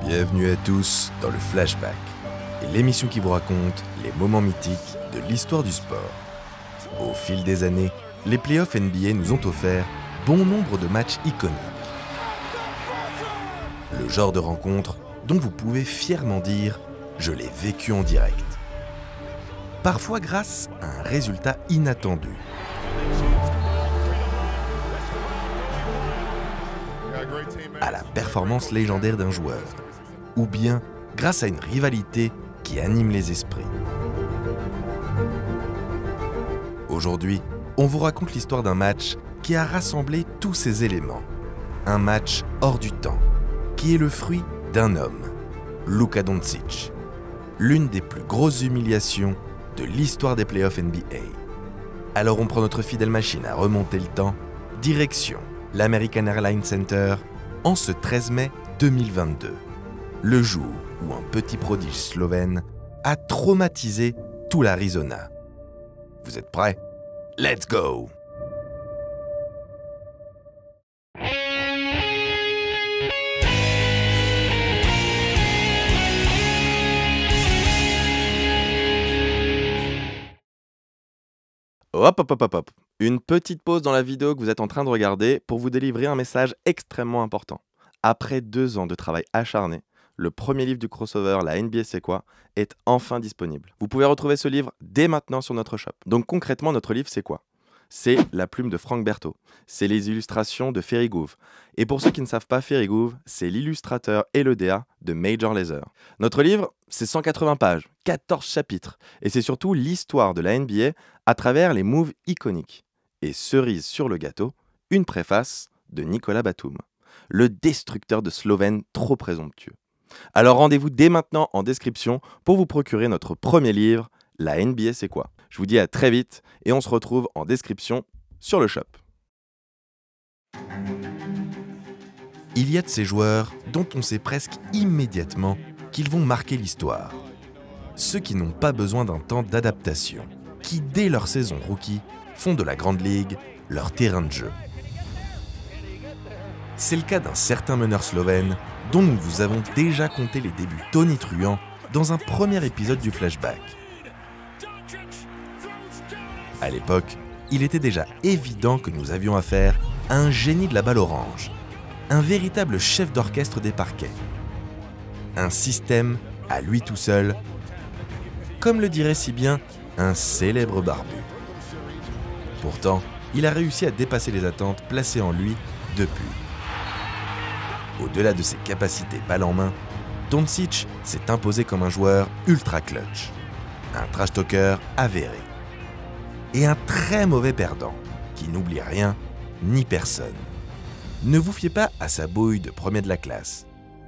Bienvenue à tous dans le Flashback, l'émission qui vous raconte les moments mythiques de l'histoire du sport. Au fil des années, les playoffs NBA nous ont offert bon nombre de matchs iconiques. Le genre de rencontre dont vous pouvez fièrement dire « je l'ai vécu en direct ». Parfois grâce à un résultat inattendu. À la performance légendaire d'un joueur, ou bien grâce à une rivalité qui anime les esprits. Aujourd'hui, on vous raconte l'histoire d'un match qui a rassemblé tous ces éléments. Un match hors du temps, qui est le fruit d'un homme, Luka Doncic. L'une des plus grosses humiliations de l'histoire des playoffs NBA. Alors on prend notre fidèle machine à remonter le temps, direction l'American Airlines Center, en ce 13 mai 2022. Le jour où un petit prodige slovène a traumatisé tout l'Arizona. Vous êtes prêts? Let's go! Hop, hop, hop, hop, hop. Une petite pause dans la vidéo que vous êtes en train de regarder pour vous délivrer un message extrêmement important. Après 2 ans de travail acharné, le premier livre du crossover La NBA c'est quoi est enfin disponible. Vous pouvez retrouver ce livre dès maintenant sur notre shop. Donc concrètement, notre livre c'est quoi? C'est la plume de Frank Berthaud, c'est les illustrations de Ferry Gouv. Et pour ceux qui ne savent pas, Ferry Gouv, c'est l'illustrateur et le DA de Major Lazer. Notre livre, c'est 180 pages, 14 chapitres, et c'est surtout l'histoire de la NBA à travers les moves iconiques. Et cerise sur le gâteau, une préface de Nicolas Batum, le destructeur de Slovènes trop présomptueux. Alors rendez-vous dès maintenant en description pour vous procurer notre premier livre, La NBA c'est quoi? Je vous dis à très vite et on se retrouve en description sur le shop. Il y a de ces joueurs dont on sait presque immédiatement qu'ils vont marquer l'histoire. Ceux qui n'ont pas besoin d'un temps d'adaptation, qui dès leur saison rookie font de la Grande Ligue leur terrain de jeu. C'est le cas d'un certain meneur slovène dont nous vous avons déjà conté les débuts tonitruants dans un premier épisode du Flashback. À l'époque, il était déjà évident que nous avions affaire à un génie de la balle orange, un véritable chef d'orchestre des parquets. Un système à lui tout seul, comme le dirait si bien un célèbre barbu. Pourtant, il a réussi à dépasser les attentes placées en lui depuis. Au-delà de ses capacités balle en main, Doncic s'est imposé comme un joueur ultra clutch, un trash talker avéré et un très mauvais perdant qui n'oublie rien ni personne. Ne vous fiez pas à sa bouille de premier de la classe.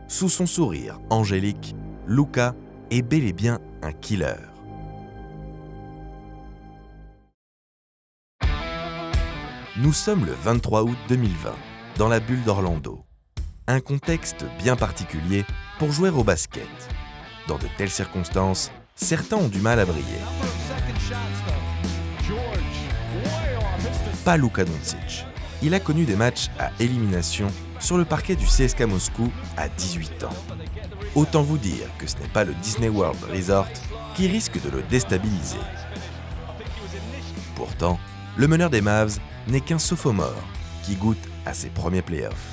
Sous son sourire angélique, Luka est bel et bien un killer. Nous sommes le 23 août 2020, dans la bulle d'Orlando. Un contexte bien particulier pour jouer au basket. Dans de telles circonstances, certains ont du mal à briller. Pas Luka Doncic. Il a connu des matchs à élimination sur le parquet du CSKA Moscou à 18 ans. Autant vous dire que ce n'est pas le Disney World Resort qui risque de le déstabiliser. Pourtant, le meneur des Mavs n'est qu'un sophomore qui goûte à ses premiers playoffs.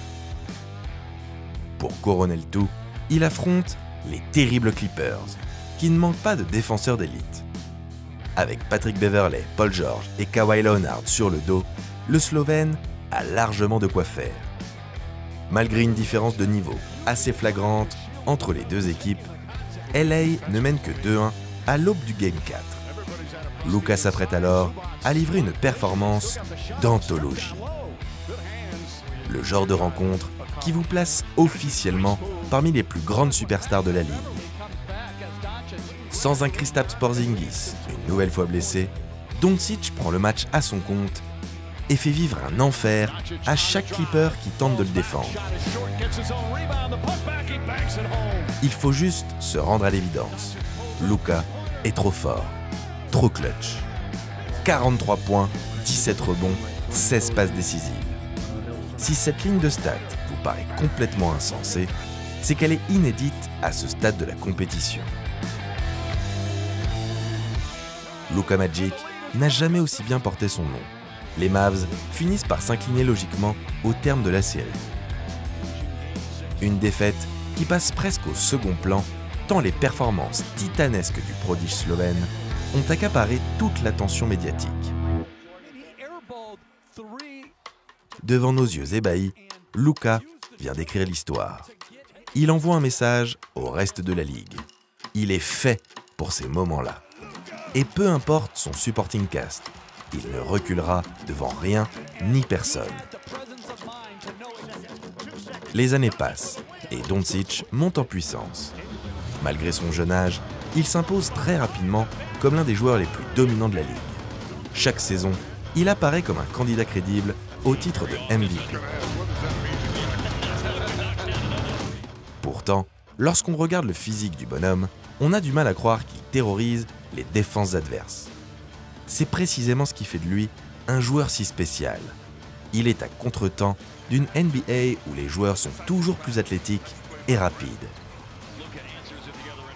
Pour couronner le tout, il affronte les terribles Clippers, qui ne manquent pas de défenseurs d'élite. Avec Patrick Beverley, Paul George et Kawhi Leonard sur le dos, le Slovène a largement de quoi faire. Malgré une différence de niveau assez flagrante entre les deux équipes, LA ne mène que 2-1 à l'aube du Game 4. Luka s'apprête alors à livrer une performance d'anthologie. Le genre de rencontre qui vous place officiellement parmi les plus grandes superstars de la ligue. Sans un Kristaps Porzingis, une nouvelle fois blessé, Doncic prend le match à son compte et fait vivre un enfer à chaque Clipper qui tente de le défendre. Il faut juste se rendre à l'évidence. Luka est trop fort, trop clutch. 43 points, 17 rebonds, 16 passes décisives. Si cette ligne de stats vous paraît complètement insensée, c'est qu'elle est inédite à ce stade de la compétition. Luka Magic n'a jamais aussi bien porté son nom. Les Mavs finissent par s'incliner logiquement au terme de la série. Une défaite qui passe presque au second plan, tant les performances titanesques du prodige slovène ont accaparé toute l'attention médiatique. Devant nos yeux ébahis, Luka vient d'écrire l'histoire. Il envoie un message au reste de la ligue. Il est fait pour ces moments-là. Et peu importe son supporting cast, il ne reculera devant rien ni personne. Les années passent et Doncic monte en puissance. Malgré son jeune âge, il s'impose très rapidement comme l'un des joueurs les plus dominants de la ligue. Chaque saison, il apparaît comme un candidat crédible au titre de MVP. Pourtant, lorsqu'on regarde le physique du bonhomme, on a du mal à croire qu'il terrorise les défenses adverses. C'est précisément ce qui fait de lui un joueur si spécial. Il est à contretemps d'une NBA où les joueurs sont toujours plus athlétiques et rapides.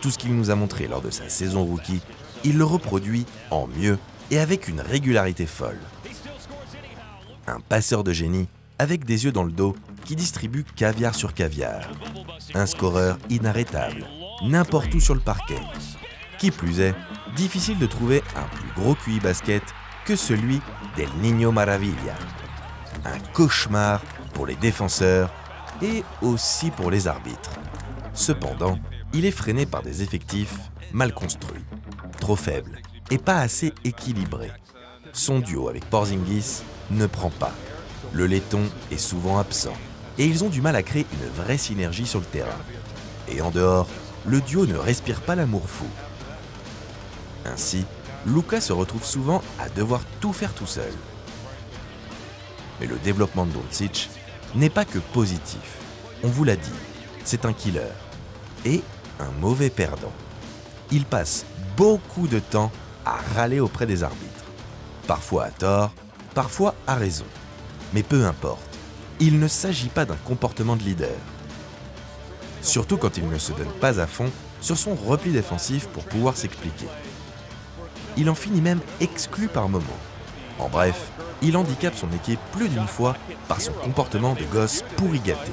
Tout ce qu'il nous a montré lors de sa saison rookie, il le reproduit en mieux et avec une régularité folle. Un passeur de génie avec des yeux dans le dos qui distribue caviar sur caviar. Un scoreur inarrêtable, n'importe où sur le parquet. Qui plus est, difficile de trouver un plus gros QI basket que celui d'El Niño Maravilla. Un cauchemar pour les défenseurs et aussi pour les arbitres. Cependant, il est freiné par des effectifs mal construits, trop faibles et pas assez équilibrés. Son duo avec Porzingis ne prend pas. Le laiton est souvent absent et ils ont du mal à créer une vraie synergie sur le terrain. Et en dehors, le duo ne respire pas l'amour fou. Ainsi, Luka se retrouve souvent à devoir tout faire tout seul. Mais le développement de Doncic n'est pas que positif. On vous l'a dit, c'est un killer et un mauvais perdant. Il passe beaucoup de temps à râler auprès des arbitres. Parfois à tort, parfois à raison. Mais peu importe, il ne s'agit pas d'un comportement de leader. Surtout quand il ne se donne pas à fond sur son repli défensif pour pouvoir s'expliquer. Il en finit même exclu par moments. En bref, il handicape son équipe plus d'une fois par son comportement de gosse pourri gâté.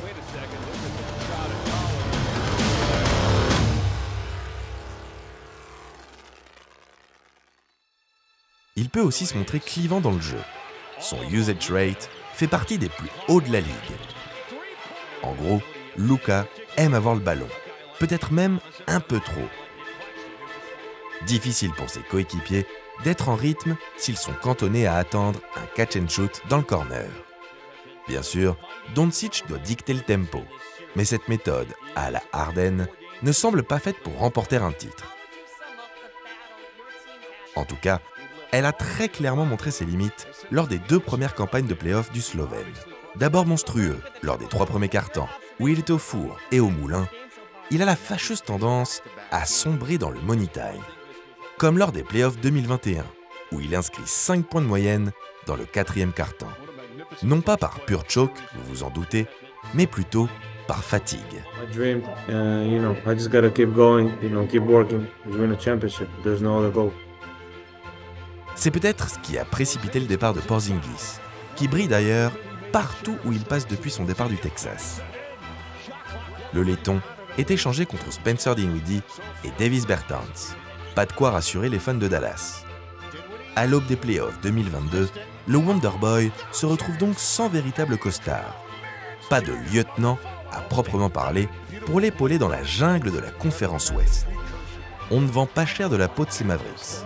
Il peut aussi se montrer clivant dans le jeu. Son usage rate fait partie des plus hauts de la ligue. En gros, Luka aime avoir le ballon, peut-être même un peu trop. Difficile pour ses coéquipiers d'être en rythme s'ils sont cantonnés à attendre un catch and shoot dans le corner. Bien sûr, Doncic doit dicter le tempo, mais cette méthode, à la Harden, ne semble pas faite pour remporter un titre. En tout cas, elle a très clairement montré ses limites lors des 2 premières campagnes de play-off du Slovène. D'abord monstrueux lors des 3 premiers quarts-temps, où il est au four et au moulin, il a la fâcheuse tendance à sombrer dans le money time. Comme lors des playoffs 2021, où il inscrit 5 points de moyenne dans le 4e quart-temps. Non pas par pur choke, vous vous en doutez, mais plutôt par fatigue. My dream, I just gotta keep going, keep working, win a championship. There's no other goal. C'est peut-être ce qui a précipité le départ de Porzingis, qui brille d'ailleurs partout où il passe depuis son départ du Texas. Le laiton est échangé contre Spencer Dinwiddie et Davis Bertans. Pas de quoi rassurer les fans de Dallas. À l'aube des playoffs 2022, le Wonderboy se retrouve donc sans véritable costard. Pas de lieutenant à proprement parler pour l'épauler dans la jungle de la conférence Ouest. On ne vend pas cher de la peau de ces Mavericks.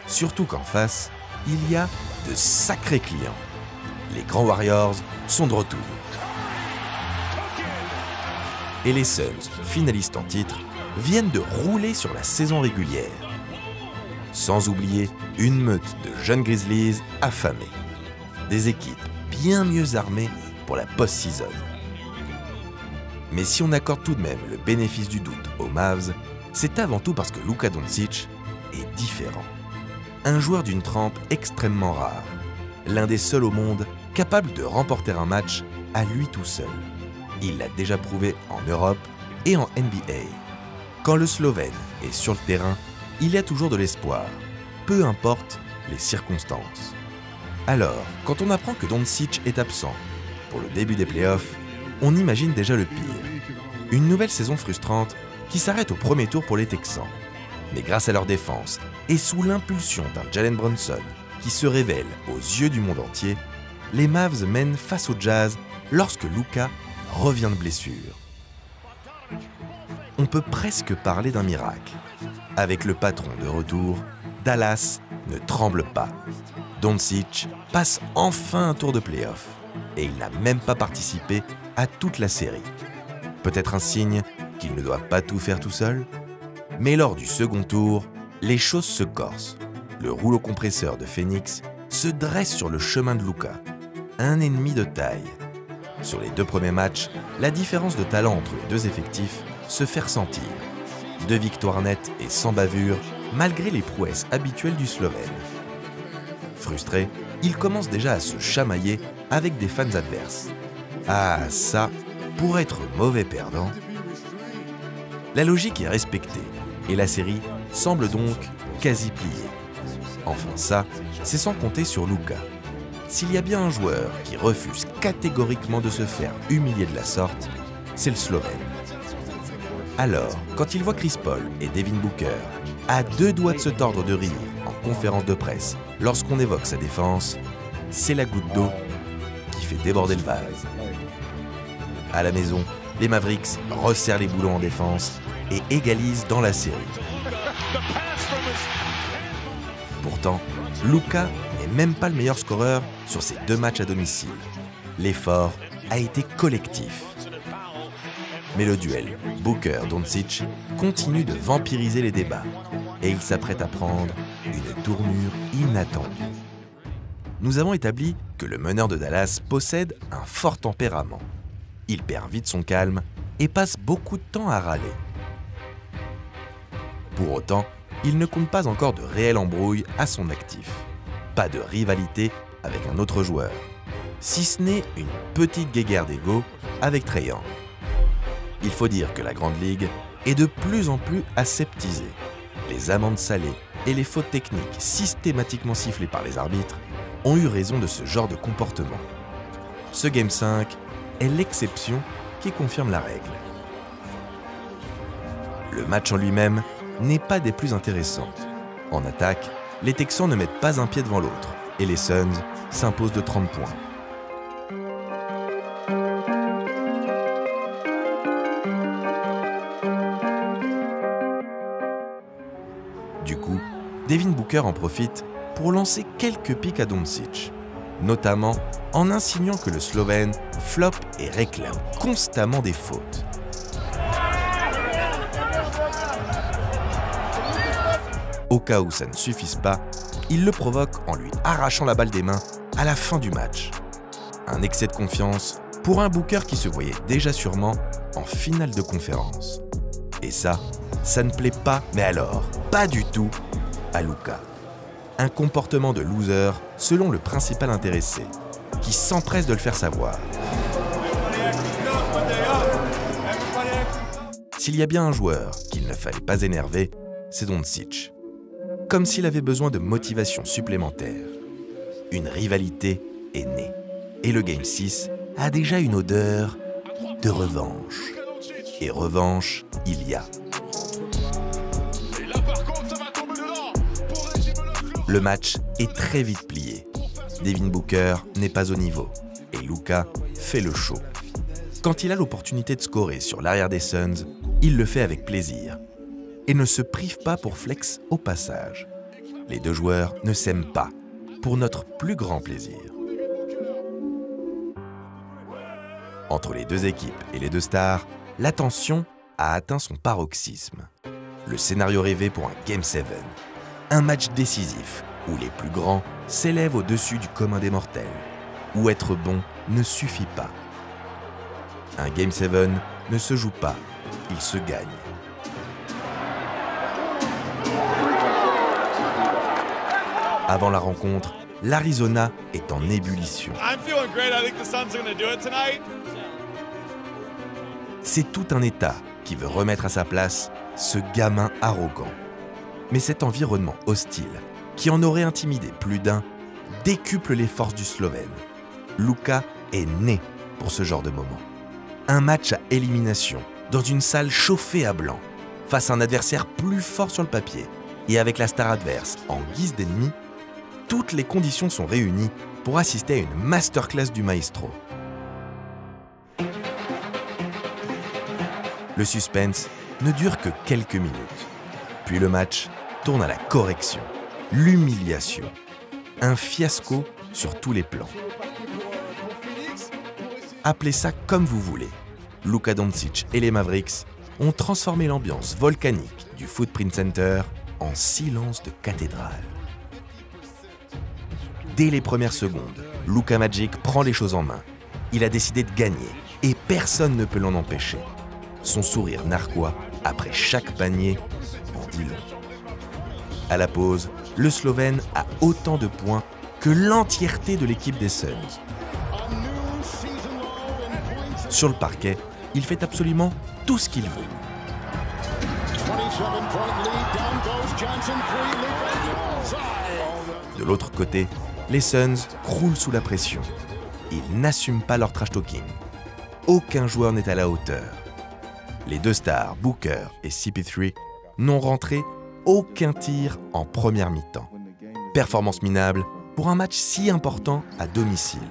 Surtout qu'en face, il y a de sacrés clients. Les grands Warriors sont de retour. Et les Suns, finalistes en titre, viennent de rouler sur la saison régulière. Sans oublier une meute de jeunes Grizzlies affamés. Des équipes bien mieux armées pour la post-season. Mais si on accorde tout de même le bénéfice du doute aux Mavs, c'est avant tout parce que Luka Doncic est différent. Un joueur d'une trempe extrêmement rare, l'un des seuls au monde capable de remporter un match à lui tout seul. Il l'a déjà prouvé en Europe et en NBA. Quand le Slovène est sur le terrain, il y a toujours de l'espoir, peu importe les circonstances. Alors, quand on apprend que Doncic est absent pour le début des playoffs, on imagine déjà le pire. Une nouvelle saison frustrante qui s'arrête au premier tour pour les Texans. Mais grâce à leur défense et sous l'impulsion d'un Jalen Brunson qui se révèle aux yeux du monde entier, les Mavs mènent face au Jazz lorsque Luka revient de blessure. On peut presque parler d'un miracle. Avec le patron de retour, Dallas ne tremble pas. Doncic passe enfin un tour de play-off et il n'a même pas participé à toute la série. Peut-être un signe qu'il ne doit pas tout faire tout seul? Mais lors du second tour, les choses se corsent. Le rouleau compresseur de Phoenix se dresse sur le chemin de Luka, un ennemi de taille. Sur les 2 premiers matchs, la différence de talent entre les 2 effectifs se fait ressentir. 2 victoires nettes et sans bavure, malgré les prouesses habituelles du Slovène. Frustré, il commence déjà à se chamailler avec des fans adverses. Ah ça, pour être mauvais perdant. La logique est respectée et la série semble donc quasi pliée. Enfin ça, c'est sans compter sur Luka. S'il y a bien un joueur qui refuse catégoriquement de se faire humilier de la sorte, c'est le Slovène. Alors, quand il voit Chris Paul et Devin Booker à 2 doigts de se tordre de rire en conférence de presse lorsqu'on évoque sa défense, c'est la goutte d'eau qui fait déborder le vase. À la maison, les Mavericks resserrent les boulons en défense et égalisent dans la série. Pourtant, Luka n'est même pas le meilleur scoreur sur ces 2 matchs à domicile. L'effort a été collectif. Mais le duel Booker-Doncic continue de vampiriser les débats et il s'apprête à prendre une tournure inattendue. Nous avons établi que le meneur de Dallas possède un fort tempérament. Il perd vite son calme et passe beaucoup de temps à râler. Pour autant, il ne compte pas encore de réelle embrouille à son actif. Pas de rivalité avec un autre joueur, si ce n'est une petite guéguerre d'ego avec Trae Young. Il faut dire que la Grande Ligue est de plus en plus aseptisée. Les amendes salées et les fautes techniques systématiquement sifflées par les arbitres ont eu raison de ce genre de comportement. Ce Game 5 est l'exception qui confirme la règle. Le match en lui-même n'est pas des plus intéressants. En attaque, les Texans ne mettent pas un pied devant l'autre et les Suns s'imposent de 30 points. Du coup, Devin Booker en profite pour lancer quelques pics à Doncic, notamment en insinuant que le Slovène floppe et réclame constamment des fautes. Au cas où ça ne suffise pas, il le provoque en lui arrachant la balle des mains à la fin du match. Un excès de confiance pour un Booker qui se voyait déjà sûrement en finale de conférence. Et ça ne plaît pas, mais alors, pas du tout, à Luka. Un comportement de loser selon le principal intéressé, qui s'empresse de le faire savoir. S'il y a bien un joueur qu'il ne fallait pas énerver, c'est Doncic. Comme s'il avait besoin de motivation supplémentaire. Une rivalité est née. Et le Game 6 a déjà une odeur de revanche. Et revanche, il y a. Le match est très vite plié. Devin Booker n'est pas au niveau et Luka fait le show. Quand il a l'opportunité de scorer sur l'arrière des Suns, il le fait avec plaisir et ne se prive pas pour flex au passage. Les 2 joueurs ne s'aiment pas, pour notre plus grand plaisir. Entre les 2 équipes et les 2 stars, la tension a atteint son paroxysme. Le scénario rêvé pour un Game 7. Un match décisif où les plus grands s'élèvent au-dessus du commun des mortels, où être bon ne suffit pas. Un Game 7 ne se joue pas, il se gagne. Avant la rencontre, l'Arizona est en ébullition. C'est tout un État qui veut remettre à sa place ce gamin arrogant. Mais cet environnement hostile, qui en aurait intimidé plus d'un, décuple les forces du Slovène. Luka est né pour ce genre de moment. Un match à élimination, dans une salle chauffée à blanc, face à un adversaire plus fort sur le papier, et avec la star adverse en guise d'ennemi, toutes les conditions sont réunies pour assister à une masterclass du maestro. Le suspense ne dure que quelques minutes. Puis le match tourne à la correction, l'humiliation, un fiasco sur tous les plans. Appelez ça comme vous voulez. Luka Doncic et les Mavericks ont transformé l'ambiance volcanique du Footprint Center en silence de cathédrale. Dès les premières secondes, Luka Magic prend les choses en main. Il a décidé de gagner et personne ne peut l'en empêcher. Son sourire narquois après chaque panier en dit long. À la pause, le Slovène a autant de points que l'entièreté de l'équipe des Suns. Sur le parquet, il fait absolument tout ce qu'il veut. De l'autre côté, les Suns croulent sous la pression. Ils n'assument pas leur trash talking. Aucun joueur n'est à la hauteur. Les deux stars, Booker et CP3, n'ont rentré aucun tir en première mi-temps. Performance minable pour un match si important à domicile.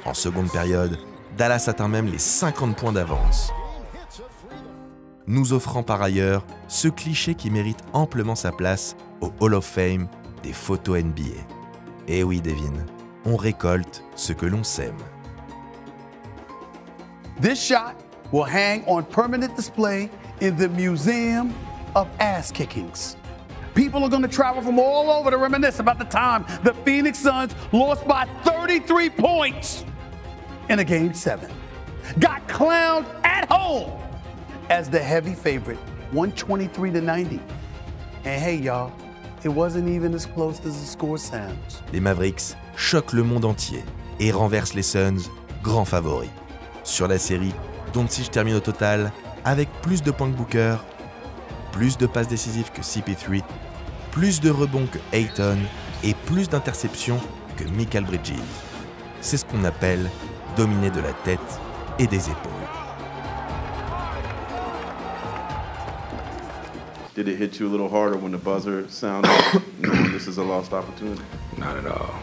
En seconde période, Dallas atteint même les 50 points d'avance, nous offrant par ailleurs ce cliché qui mérite amplement sa place au Hall of Fame des photos NBA. Eh oui, Devin, on récolte ce que l'on sème. This shot will hang on permanent display in the Museum of Ass Kickings. People are going to travel from all over to reminisce about the time the Phoenix Suns lost by 33 points in a Game 7. Got clowned at home as the heavy favorite, 123-90. And hey, y'all, it wasn't even as close as the score sounds. Les Mavericks choquent le monde entier et renversent les Suns, grands favoris. Sur la série, Doncic termine au total avec plus de points que Booker, plus de passes décisives que CP3, plus de rebonds que Ayton et plus d'interceptions que Mikal Bridges. C'est ce qu'on appelle dominer de la tête et des épaules. Did it hit you a little harder when the buzzer sounded, knowing this is a lost opportunity? Not at all.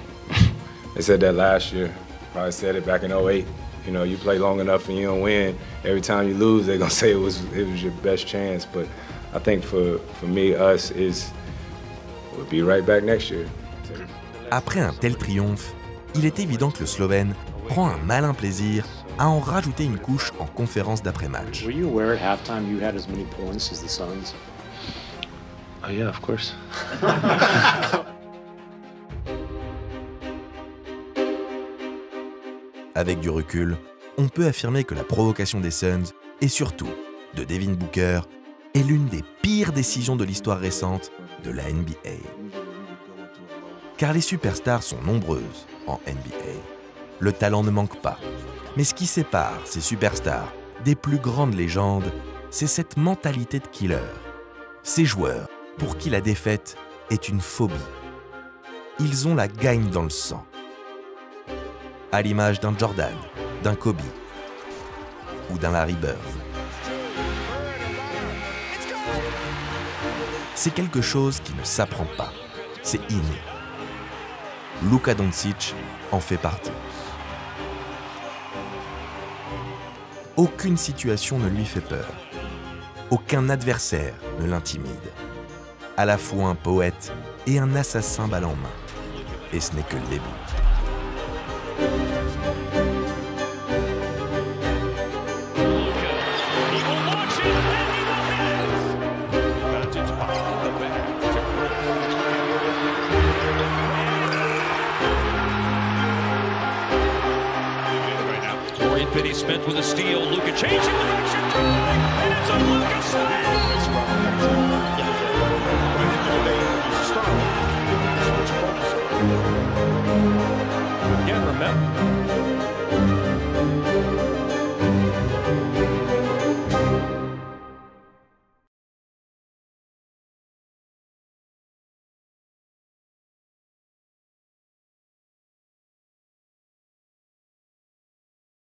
They said that last year. Probably said it back in 08. You know, you play long enough and you don't win. Every time you lose, they're gonna say it was your best chance. But I think for me, us, we'll be right back next year. Après un tel triomphe, il est évident que le Slovène prend un malin plaisir à en rajouter une couche en conférence d'après-match. Were you aware at halftime you had as many points as the Suns? Oh yeah, of course. Avec du recul, on peut affirmer que la provocation des Suns, et surtout de Devin Booker, est l'une des pires décisions de l'histoire récente de la NBA. Car les superstars sont nombreuses en NBA. Le talent ne manque pas. Mais ce qui sépare ces superstars des plus grandes légendes, c'est cette mentalité de killer. Ces joueurs pour qui la défaite est une phobie. Ils ont la gagne dans le sang. À l'image d'un Jordan, d'un Kobe ou d'un Larry Bird. C'est quelque chose qui ne s'apprend pas, c'est inné. Luka Doncic en fait partie. Aucune situation ne lui fait peur. Aucun adversaire ne l'intimide. À la fois un poète et un assassin balle en main. Et ce n'est que le début. Finney-Smith with a steal. Luka changing direction, and it's a Luka slam!